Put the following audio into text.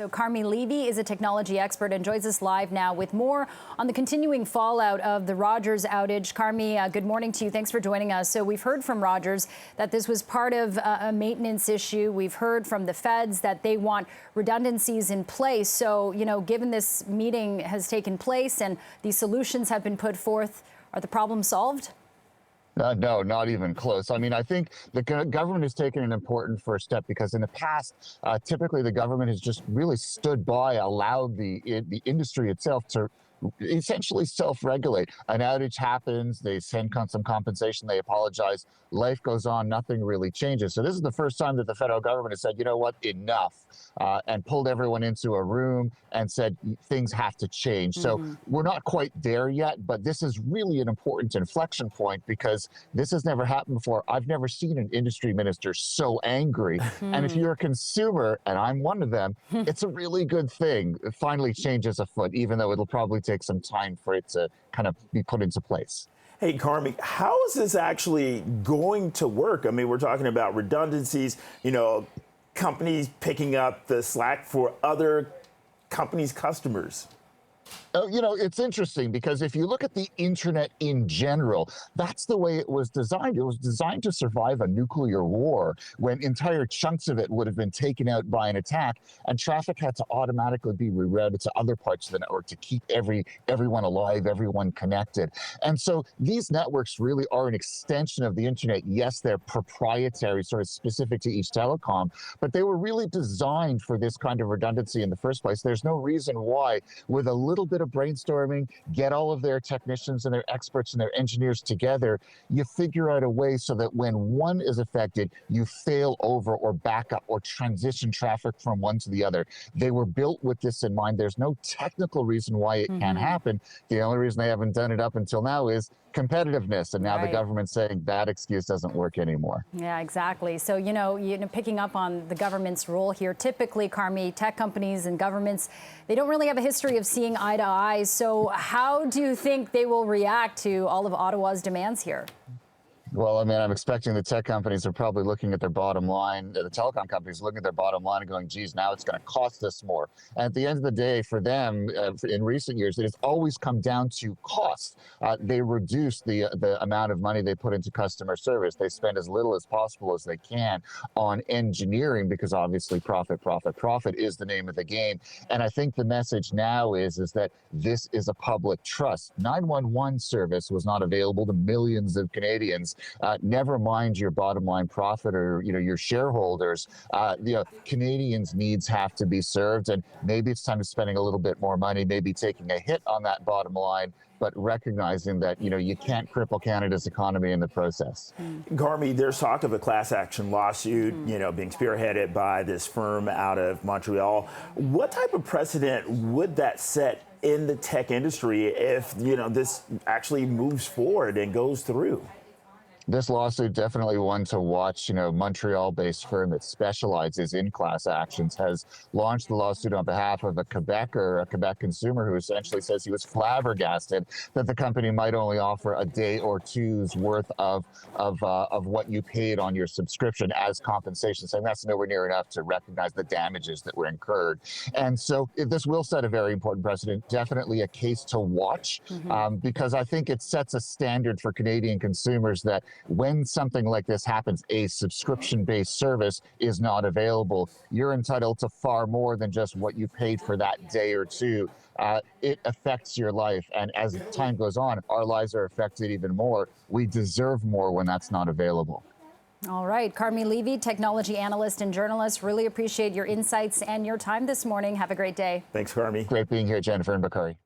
So Carmi Levy is a technology expert and joins us live now with more on the continuing fallout of the Rogers outage. Carmi, good morning to you. Thanks for joining us. So we've heard from Rogers that this was part of a maintenance issue. We've heard from the feds that they want redundancies in place. So, given this meeting has taken place and these solutions have been put forth, are the problems solved? No, not even close. I mean, I think the government has taken an important first step because in the past, typically the government has just really stood by, allowed the industry itself to essentially self-regulate. An outage happens, they send some compensation, they apologize, life goes on, nothing really changes. So this is the first time that the federal government has said, you know what, enough, and pulled everyone into a room and said things have to change. So we're not quite there yet, but this is really an important inflection point because this has never happened before. I've never seen an industry minister so angry. And if you're a consumer, and I'm one of them, it's a really good thing. It finally changes afoot, even though it'll probably take some time for it to kind of be put into place. Hey, Carmi, how is this actually going to work? I mean, we're talking about redundancies, companies picking up the slack for other companies' customers. It's interesting because if you look at the internet in general, that's the way it was designed. It was designed to survive a nuclear war when entire chunks of it would have been taken out by an attack, and traffic had to automatically be rerouted to other parts of the network to keep everyone alive, everyone connected. And so these networks really are an extension of the internet. Yes, they're proprietary, sort of specific to each telecom, but they were really designed for this kind of redundancy in the first place. There's no reason why, with a little bit of brainstorming, get all of their technicians and their experts and their engineers together, you figure out a way so that when one is affected, you fail over or back up or transition traffic from one to the other. They were built with this in mind. There's no technical reason why it can't happen. The only reason they haven't done it up until now is competitiveness, and now the government's saying that excuse doesn't work anymore. Yeah, exactly. So, picking up on the government's role here, typically, Carmi, tech companies and governments, they don't really have a history of seeing eye to eye. So how do you think they will react to all of Ottawa's demands here? Well, I mean, I'm expecting the tech companies are probably looking at their bottom line, the telecom companies looking at their bottom line and going, geez, now it's going to cost us more. And at the end of the day, for them, in recent years, it has always come down to cost. They reduce the amount of money they put into customer service. They spend as little as possible as they can on engineering because obviously profit is the name of the game. And I think the message now is that this is a public trust. 911 service was not available to millions of Canadians. Never mind your bottom line profit or your shareholders. Canadians' needs have to be served, and maybe it's time to spending a little bit more money, maybe taking a hit on that bottom line, but recognizing that you can't cripple Canada's economy in the process. Carmi, there's talk of a class action lawsuit, being spearheaded by this firm out of Montreal. What type of precedent would that set in the tech industry if this actually moves forward and goes through? This lawsuit, definitely one to watch. Montreal-based firm that specializes in class actions has launched the lawsuit on behalf of a Quebec consumer who essentially says he was flabbergasted that the company might only offer a day or two's worth of what you paid on your subscription as compensation, saying that's nowhere near enough to recognize the damages that were incurred. And so this will set a very important precedent, definitely a case to watch, because I think it sets a standard for Canadian consumers that when something like this happens, a subscription-based service is not available, you're entitled to far more than just what you paid for that day or two. It affects your life. And as time goes on, our lives are affected even more. We deserve more when that's not available. All right. Carmi Levy, technology analyst and journalist, really appreciate your insights and your time this morning. Have a great day. Thanks, Carmi. Great being here, Jennifer and Bakari.